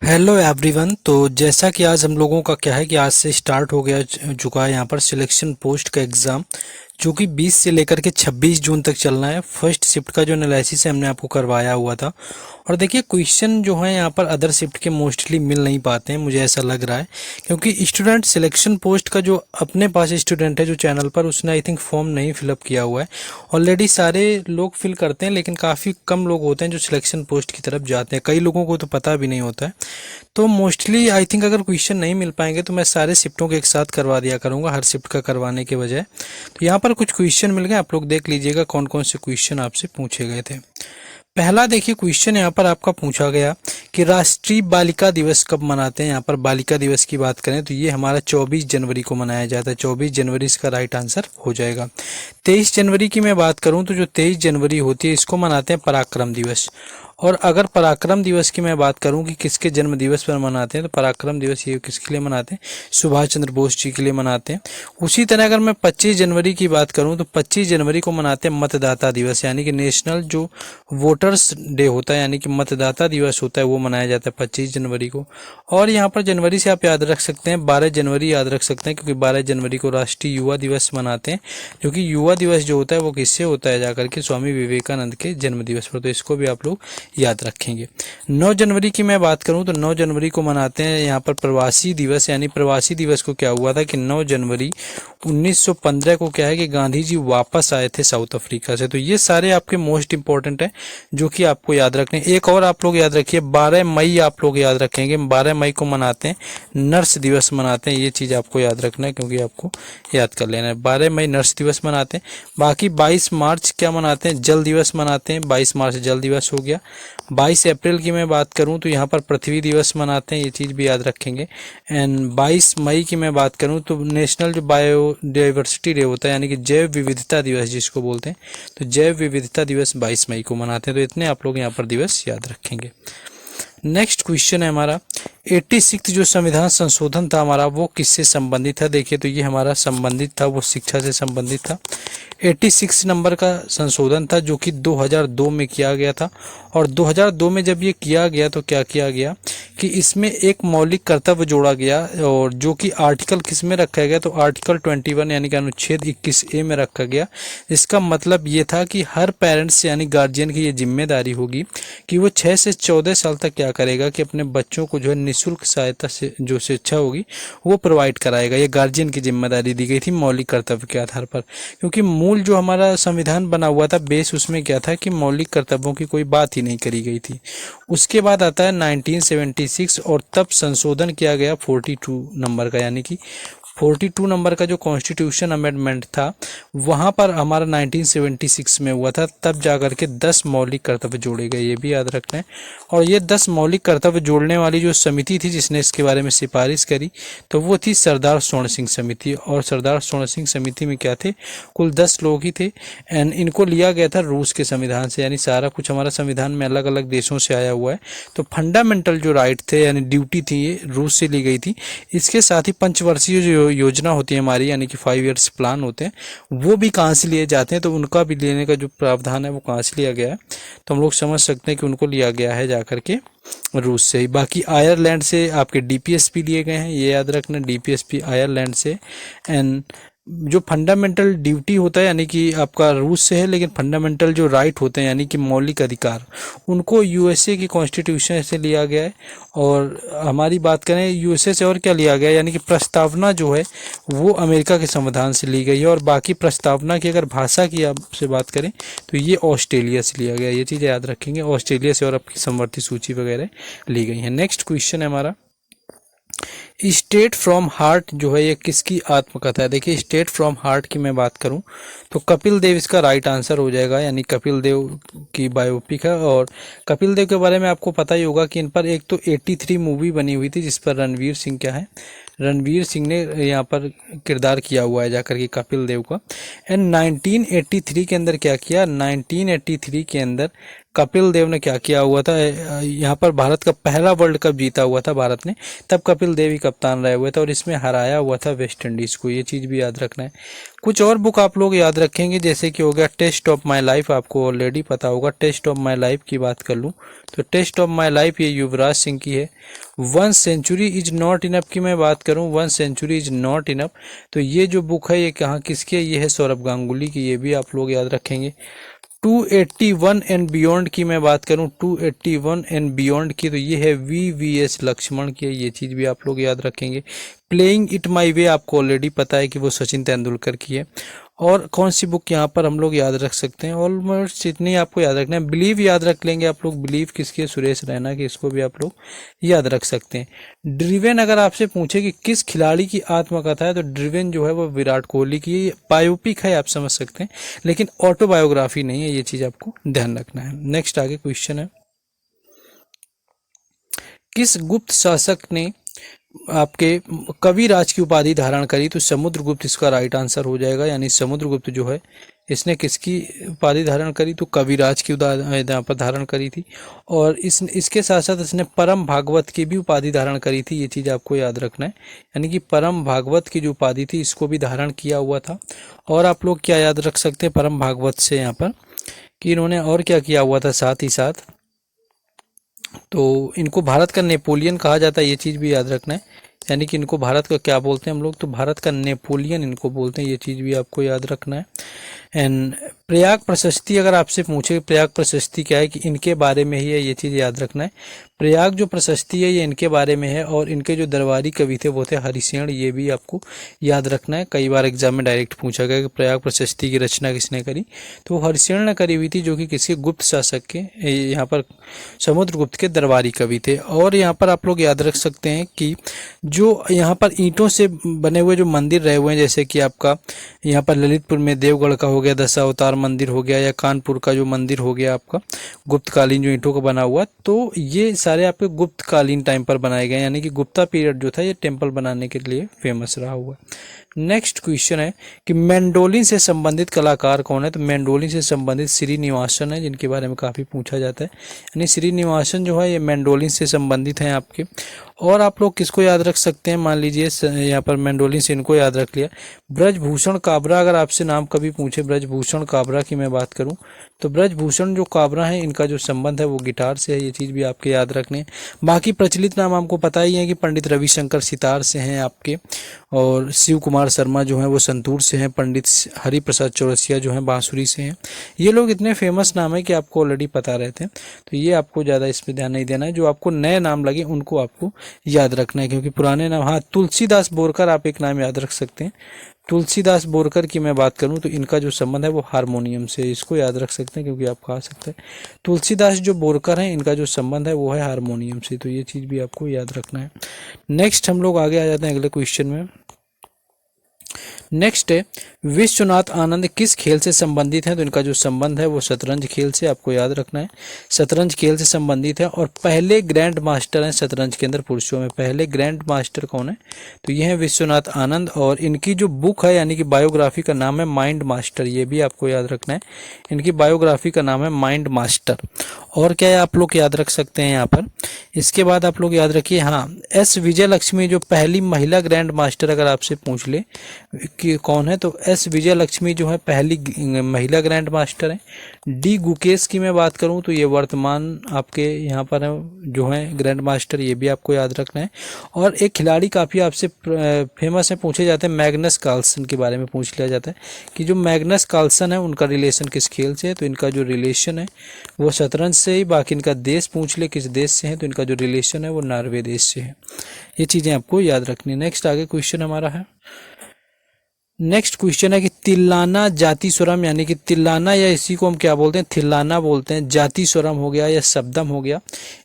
Hello everyone. तो जैसा कि आज हम लोगों का क्या है कि आज से स्टार्ट हो गया चुका है यहाँ पर सिलेक्शन पोस्ट का एग्ज़ाम, जो कि 20 से लेकर के 26 जून तक चलना है। फर्स्ट शिफ्ट का जो एनालिसिस है हमने आपको करवाया हुआ था। और देखिए क्वेश्चन जो है यहाँ पर अदर शिफ्ट के मोस्टली मिल नहीं पाते हैं, मुझे ऐसा लग रहा है, क्योंकि स्टूडेंट सिलेक्शन पोस्ट का जो अपने पास स्टूडेंट है जो चैनल पर, उसने आई थिंक फॉर्म नहीं फिलअप किया हुआ है। ऑलरेडी सारे लोग फिल करते हैं, लेकिन काफ़ी कम लोग होते हैं जो सिलेक्शन पोस्ट की तरफ जाते हैं। कई लोगों को तो पता भी नहीं होता है। तो मोस्टली आई थिंक अगर क्वेश्चन नहीं मिल पाएंगे तो मैं सारे शिफ्टों के एक साथ करवा दिया करूंगा, हर शिफ्ट का करवाने के बजाय। तो यहाँ पर कुछ क्वेश्चन मिल गए, आप लोग देख लीजिएगा कौन कौन से क्वेश्चन आपसे पूछे गए थे। पहला देखिए क्वेश्चन यहाँ पर आपका पूछा गया कि राष्ट्रीय बालिका दिवस कब मनाते हैं। यहाँ पर बालिका दिवस की बात करें तो ये हमारा 24 जनवरी को मनाया जाता है। 24 जनवरी इसका राइट आंसर हो जाएगा। 23 जनवरी की मैं बात करूं तो जो 23 जनवरी होती है इसको मनाते हैं पराक्रम दिवस। और अगर पराक्रम दिवस की मैं बात करूं कि किसके जन्म दिवस पर मनाते हैं, तो पराक्रम दिवस ये किसके लिए मनाते हैं, सुभाष चंद्र बोस जी के लिए मनाते हैं। उसी तरह अगर मैं 25 जनवरी की बात करूं तो 25 जनवरी को मनाते हैं मतदाता दिवस, यानी कि नेशनल जो वोटर्स डे होता है, यानी कि मतदाता दिवस होता है, वो मनाया जाता है 25 जनवरी को। और यहाँ पर जनवरी से आप याद रख सकते हैं, 12 जनवरी याद रख सकते हैं, क्योंकि 12 जनवरी को राष्ट्रीय युवा दिवस मनाते हैं, क्योंकि युवा दिवस जो होता है वो किससे होता है, जाकर के स्वामी विवेकानंद के जन्म दिवस पर। तो इसको भी आप लोग याद रखेंगे। 9 जनवरी की मैं बात करूं तो 9 जनवरी को मनाते हैं यहाँ पर प्रवासी दिवस, यानी प्रवासी दिवस को क्या हुआ था कि 9 जनवरी 1915 को क्या है कि गांधी जी वापस आए थे साउथ अफ्रीका से। तो ये सारे आपके मोस्ट इंपॉर्टेंट है जो कि आपको याद रखने। एक और आप लोग याद रखिए, 12 मई आप लोग याद रखेंगे, 12 मई को मनाते हैं नर्स दिवस मनाते हैं। ये चीज़ आपको याद रखना है, क्योंकि आपको याद कर लेना है। 12 मई नर्स दिवस मनाते हैं। बाकी 22 मार्च क्या मनाते हैं, जल दिवस मनाते हैं। 22 मार्च जल दिवस हो गया। 22 अप्रैल की मैं बात करूं तो यहाँ पर पृथ्वी दिवस मनाते हैं, ये चीज़ भी याद रखेंगे। एंड 22 मई की मैं बात करूं तो नेशनल जो बायोडाइवर्सिटी डे होता है, यानी कि जैव विविधता दिवस जिसको बोलते हैं, तो जैव विविधता दिवस 22 मई को मनाते हैं। तो इतने आप लोग यहाँ पर दिवस याद रखेंगे। नेक्स्ट क्वेश्चन है हमारा 86 जो संविधान संशोधन था हमारा, वो किससे संबंधित है। देखिए तो ये हमारा संबंधित था, वो शिक्षा से संबंधित था। 86 नंबर का संशोधन था जो कि 2002 में किया गया था। और 2002 में जब ये किया गया तो क्या किया गया कि इसमें एक मौलिक कर्तव्य जोड़ा गया, और जो कि आर्टिकल किस में रखा गया, तो आर्टिकल 21 यानी कि अनुच्छेद 21A में रखा गया। इसका मतलब ये था कि हर पेरेंट्स यानी गार्जियन की ये जिम्मेदारी होगी कि वो 6 से 14 साल तक क्या करेगा कि अपने बच्चों को जो है निःशुल्क सहायता से जो शिक्षा होगी वो प्रोवाइड कराएगा। ये गार्जियन की जिम्मेदारी दी गई थी मौलिक कर्तव्य के आधार पर, क्योंकि मूल जो हमारा संविधान बना हुआ था बेस उसमें क्या था कि मौलिक कर्तव्यों की कोई बात ही नहीं करी गई थी। उसके बाद आता है 1976, और तब संशोधन किया गया 42 नंबर का, यानी कि 42 नंबर का जो कॉन्स्टिट्यूशन अमेंडमेंट था वहाँ पर हमारा 1976 में हुआ था। तब जाकर के 10 मौलिक कर्तव्य जोड़े गए, ये भी याद रखना है। और ये 10 मौलिक कर्तव्य जोड़ने वाली जो समिति थी जिसने इसके बारे में सिफारिश करी, तो वो थी सरदार स्वर्ण सिंह समिति। और सरदार स्वर्ण सिंह समिति में क्या थे, कुल 10 लोग ही थे। एंड इनको लिया गया था रूस के संविधान से, यानी सारा कुछ हमारा संविधान में अलग अलग देशों से आया हुआ है। तो फंडामेंटल जो राइट थे यानी ड्यूटी थी ये रूस से ली गई थी। इसके साथ ही पंचवर्षीय जो योजना होती है हमारी, यानी कि 5 ईयर्स प्लान होते हैं, वो भी कहाँ से लिए जाते हैं, तो उनका भी लेने का जो प्रावधान है वो कहाँ से लिया गया है, तो हम लोग समझ सकते हैं कि उनको लिया गया है जाकर के रूस से ही। बाकी आयरलैंड से आपके डीपीएसपी लिए गए हैं, ये याद रखना, डीपीएसपी आयरलैंड से। एंड जो फंडामेंटल ड्यूटी होता है यानी कि आपका रूस से है, लेकिन फंडामेंटल जो राइट होते हैं यानी कि मौलिक अधिकार, उनको यूएसए की कॉन्स्टिट्यूशन से लिया गया है। और हमारी बात करें यूएसए से और क्या लिया गया है, यानी कि प्रस्तावना जो है वो अमेरिका के संविधान से ली गई है। और बाकी प्रस्तावना की अगर भाषा की आपसे बात करें तो ये ऑस्ट्रेलिया से लिया गया है, ये चीज़ें याद रखेंगे, ऑस्ट्रेलिया से और आपकी समवर्ती सूची वगैरह ली गई है। नेक्स्ट क्वेश्चन है हमारा स्टेट फ्रॉम हार्ट जो है ये किसकी आत्मकथा है। देखिए स्टेट फ्रॉम हार्ट की मैं बात करूं तो कपिल देव इसका राइट आंसर हो जाएगा, यानी कपिल देव की बायोपिक है। और कपिल देव के बारे में आपको पता ही होगा कि इन पर एक तो 83 मूवी बनी हुई थी जिस पर रणवीर सिंह क्या है, रणवीर सिंह ने यहाँ पर किरदार किया हुआ है जाकर के कपिल देव का। एंड 1983 के अंदर क्या किया, 1983 के अंदर कपिल देव ने क्या किया हुआ था, यहाँ पर भारत का पहला वर्ल्ड कप जीता हुआ था भारत ने, तब कपिल देव ही कप्तान रहे हुए थे और इसमें हराया हुआ था वेस्ट इंडीज को। ये चीज़ भी याद रखना है। कुछ और बुक आप लोग याद रखेंगे, जैसे कि हो गया टेस्ट ऑफ माई लाइफ, आपको ऑलरेडी पता होगा। टेस्ट ऑफ माई लाइफ की बात कर लूँ तो टेस्ट ऑफ माई लाइफ ये युवराज सिंह की है। 1 सेंचुरी इज नॉट इनफ की मैं बात करूं, 1 सेंचुरी इज नॉट इनफ, तो ये जो बुक है ये कहाँ किसकी है, ये है सौरभ गांगुली की, ये भी आप लोग याद रखेंगे। 281 एंड बियॉन्ड की मैं बात करूं, 281 एंड बियॉन्ड की, तो ये है VVS लक्ष्मण की है, ये चीज़ भी आप लोग याद रखेंगे। प्लेइंग इट माई वे आपको ऑलरेडी पता है कि वो सचिन तेंदुलकर की है। और कौन सी बुक यहाँ पर हम लोग याद रख सकते हैं, ऑलमोस्ट इतनी आपको याद रखना है। बिलीव याद रख लेंगे आप लोग, बिलीव किसकी है, सुरेश रैना की, इसको भी आप लोग याद रख सकते हैं। ड्रिवेन अगर आपसे पूछे कि किस खिलाड़ी की आत्मकथा है, तो ड्रिवेन जो है वो विराट कोहली की बायोपिक है, आप समझ सकते हैं, लेकिन ऑटोबायोग्राफी नहीं है, ये चीज आपको ध्यान रखना है। नेक्स्ट आगे क्वेश्चन है, किस गुप्त शासक ने आपके कविराज की उपाधि धारण करी, तो समुद्रगुप्त इसका राइट आंसर हो जाएगा। यानी समुद्रगुप्त जो है इसने किसकी उपाधि धारण करी, तो कविराज की यहाँ पर धारण करी थी। और इसके साथ साथ इसने परम भागवत की भी उपाधि धारण करी थी, ये चीज़ आपको याद रखना है। यानी कि परम भागवत की जो उपाधि थी इसको भी धारण किया हुआ था। और आप लोग क्या याद रख सकते हैं परम भागवत से यहाँ पर, कि इन्होंने और क्या किया हुआ था साथ ही साथ, तो इनको भारत का नेपोलियन कहा जाता है, ये चीज़ भी याद रखना है। यानी कि इनको भारत का क्या बोलते हैं हम लोग, तो भारत का नेपोलियन इनको बोलते हैं, ये चीज़ भी आपको याद रखना है। एंड प्रयाग प्रशस्ति अगर आपसे पूछे प्रयाग प्रशस्ति क्या है, कि इनके बारे में ही है, ये चीज़ याद रखना है। प्रयाग जो प्रशस्ति है ये इनके बारे में है, और इनके जो दरबारी कवि थे वो थे हरिसेन, ये भी आपको याद रखना है। कई बार एग्जाम में डायरेक्ट पूछा गया कि प्रयाग प्रशस्ति की रचना किसने करी, तो वो हरिसेन ने करी हुई थी, जो कि किसी गुप्त शासक के, यहाँ पर समुद्रगुप्त के दरबारी कवि थे। और यहाँ पर आप लोग याद रख सकते हैं कि जो यहाँ पर ईंटों से बने हुए जो मंदिर रहे हुए हैं, जैसे कि आपका यहाँ पर ललितपुर में देवगढ़ का हो गया, दशावतार मंदिर हो गया, या कानपुर का जो मंदिर हो गया आपका गुप्तकालीन जो ईंटों का बना हुआ, तो ये सारे आपके गुप्तकालीन टाइम पर बनाए गए, यानी कि गुप्ता पीरियड जो था ये टेम्पल बनाने के लिए फेमस रहा हुआ। नेक्स्ट क्वेश्चन है कि मैंडोलिन से संबंधित कलाकार कौन है, तो मैंडोलिन से संबंधित श्रीनिवासन है, जिनके बारे में काफ़ी पूछा जाता है। यानी श्रीनिवासन जो है ये मैंडोलिन से संबंधित हैं आपके। और आप लोग किसको याद रख सकते हैं, मान लीजिए यहाँ पर मैंडोलिन से इनको याद रख लिया, ब्रजभूषण काबरा अगर आपसे नाम कभी पूछे, ब्रजभूषण काबरा की मैं बात करूं, तो ब्रजभूषण जो काबरा है इनका जो संबंध है वो गिटार से है, ये चीज़ भी आपके याद रखने। बाकी प्रचलित नाम हमको पता ही है कि पंडित रविशंकर सितार से हैं आपके, और शिव कुमार शर्मा जो हैं वो संतूर से हैं, पंडित हरिप्रसाद चौरसिया जो हैं बांसुरी से हैं। ये लोग इतने फेमस नाम है कि आपको ऑलरेडी पता रहते हैं, तो ये आपको ज़्यादा इस पर ध्यान नहीं देना है। जो आपको नए नाम लगे उनको आपको याद रखना है, क्योंकि पुराने नाम, हाँ तुलसीदास बोरकर आप एक नाम याद रख सकते हैं। तुलसीदास बोरकर की मैं बात करूं तो इनका जो संबंध है वो हारमोनियम से, इसको याद रख सकते हैं, क्योंकि आपको आ सकता है तुलसीदास जो बोरकर हैं इनका जो संबंध है वो है हारमोनियम से, तो ये चीज़ भी आपको याद रखना है। नेक्स्ट हम लोग आगे आ जाते हैं अगले क्वेश्चन में। नेक्स्ट है विश्वनाथ आनंद किस खेल से संबंधित हैं, तो इनका जो संबंध है वो शतरंज खेल से, आपको याद रखना है, शतरंज खेल से संबंधित है। और पहले ग्रैंड मास्टर हैं शतरंज के अंदर पुरुषों में, पहले ग्रैंड मास्टर कौन है, तो ये है विश्वनाथ आनंद। और इनकी जो बुक है यानी कि बायोग्राफी का नाम है माइंड मास्टर, ये भी आपको याद रखना है, इनकी बायोग्राफी का नाम है माइंड मास्टर। और क्या है आप लोग याद रख सकते हैं यहाँ पर, इसके बाद आप लोग याद रखिए, हाँ एस विजय लक्ष्मी जो पहली महिला ग्रैंड मास्टर अगर आपसे पूछ ले कि कौन है, तो एस विजय लक्ष्मी जो है पहली महिला ग्रैंड मास्टर है। डी गुकेश की मैं बात करूं तो ये वर्तमान आपके यहाँ पर जो है ग्रैंड मास्टर, ये भी आपको याद रखना है। और एक खिलाड़ी काफ़ी आपसे फेमस है, पूछे जाते हैं, मैग्नस कार्लसन के बारे में पूछ लिया जाता है कि जो मैग्नस कार्लसन है उनका रिलेशन किस खेल से है, तो इनका जो रिलेशन है वो शतरंज से ही। बाकी इनका देश पूछ ले किस देश से है, तो इनका जो रिलेशन है वो नॉर्वे देश से है। ये चीज़ें आपको याद रखनी है। नेक्स्ट आगे क्वेश्चन हमारा है, नेक्स्ट क्वेश्चन है कि तिल्लाना जाति स्वरम, यानी कि तिल्लाना या इसी को हम क्या बोलते हैं, थिल्लाना बोलते हैं, जाति स्वरम हो गया या शब्दम हो गया,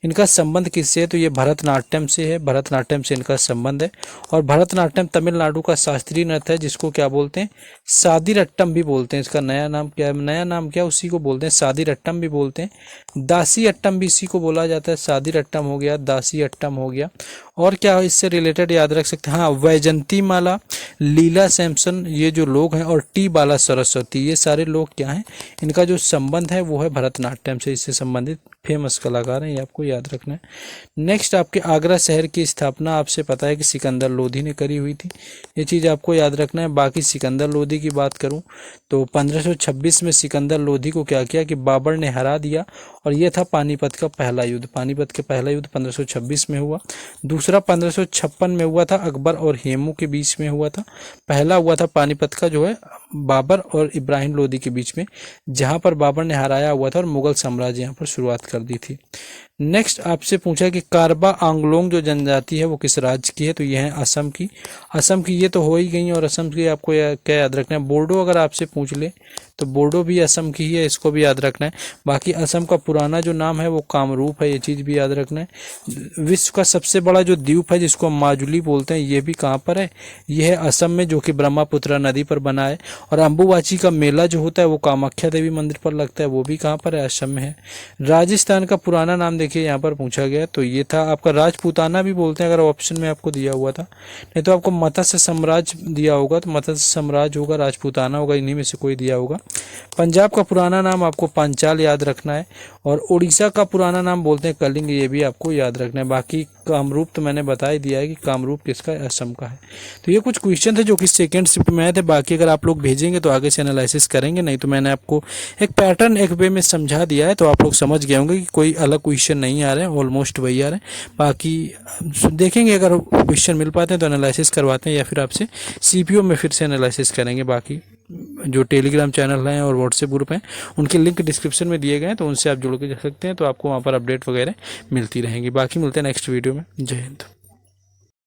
इनका संबंध किससे है, तो ये भरतनाट्यम से है, भरतनाट्यम से इनका संबंध है। और भरतनाट्यम तमिलनाडु का शास्त्रीय नृत्य है जिसको क्या बोलते हैं, सादिरट्टम भी बोलते हैं। इसका नया नाम क्या है, नया नाम क्या उसी को बोलते हैं सादिरट्टम भी बोलते हैं, दासी अट्टम भी इसी को बोला जाता है, सादिरट्टम हो गया, दासी अट्टम हो गया। और क्या इससे रिलेटेड याद रख सकते हैं, हाँ वैजंती माला, लीला सैमसन, राजन, ये जो लोग हैं, और टी बाला सरस्वती, ये सारे लोग क्या हैं, इनका जो संबंध है वो है भरतनाट्यम से, इससे संबंधित फेमस कलाकार हैं, ये आपको याद रखना है। नेक्स्ट आपके आगरा शहर की स्थापना आपसे पता है कि सिकंदर लोधी ने करी हुई थी, ये चीज़ आपको याद रखना है। बाकी सिकंदर लोधी की बात करूं तो 1526 में सिकंदर लोधी को क्या किया कि बाबर ने हरा दिया, और यह था पानीपत का पहला युद्ध। पानीपत के पहला युद्ध 1526 में हुआ। दूसरा 1556 में हुआ था, अकबर और हेमू के बीच में हुआ था। पहला हुआ था पानीपत का जो है बाबर और इब्राहिम लोदी के बीच में, जहां पर बाबर ने हराया हुआ था और मुगल साम्राज्य यहां पर शुरुआत कर दी थी। नेक्स्ट आपसे पूछा कि कारबा आंगलोंग जो जनजाति है वो किस राज्य की है, तो यह है असम की। असम की ये तो हो ही गई, और असम की आपको क्या याद रखना है, बोडो अगर आपसे पूछ ले तो बोडो भी असम की ही है, इसको भी याद रखना है। बाकी असम का पुराना जो नाम है वो कामरूप है, ये चीज़ भी याद रखना है। विश्व का सबसे बड़ा जो द्वीप है जिसको हम माजुली बोलते हैं, ये भी कहाँ पर है, ये है असम में, जो कि ब्रह्मपुत्र नदी पर बना है। और अम्बुबाची का मेला जो होता है वो कामाख्या देवी मंदिर पर लगता है, वो भी कहाँ पर है, असम में है। राजस्थान का पुराना नाम देखिए यहाँ पर पूछा गया, तो ये था आपका राजपूताना भी बोलते हैं, अगर ऑप्शन में आपको दिया हुआ था। नहीं तो आपको मत्स्य साम्राज्य दिया होगा, तो मत्स्य साम्राज्य होगा, राजपूताना होगा, इन्हीं में से कोई दिया होगा। पंजाब का पुराना नाम आपको पांचाल याद रखना है, और उड़ीसा का पुराना नाम बोलते हैं कलिंग, ये भी आपको याद रखना है। बाकी कामरूप तो मैंने बता ही दिया है कि कामरूप किसका है, असम का है। तो ये कुछ क्वेश्चन थे जो कि सेकंड शिफ्ट में आए थे। बाकी अगर आप लोग भेजेंगे तो आगे से एनालिसिस करेंगे, नहीं तो मैंने आपको एक पैटर्न एक वे में समझा दिया है, तो आप लोग समझ गए होंगे कि कोई अलग क्वेश्चन नहीं आ रहे हैं, ऑलमोस्ट वही आ रहे हैं। बाकी देखेंगे अगर क्वेश्चन मिल पाते हैं तो एनालिसिस करवाते हैं, या फिर आपसे सीपीओ में फिर से एनालिसिस करेंगे। बाकी जो टेलीग्राम चैनल हैं और व्हाट्सएप ग्रुप हैं उनके लिंक डिस्क्रिप्शन में दिए गए हैं, तो उनसे आप जुड़ के जा सकते हैं, तो आपको वहाँ पर अपडेट वगैरह मिलती रहेंगी। बाकी मिलते हैं नेक्स्ट वीडियो में। जय हिंद।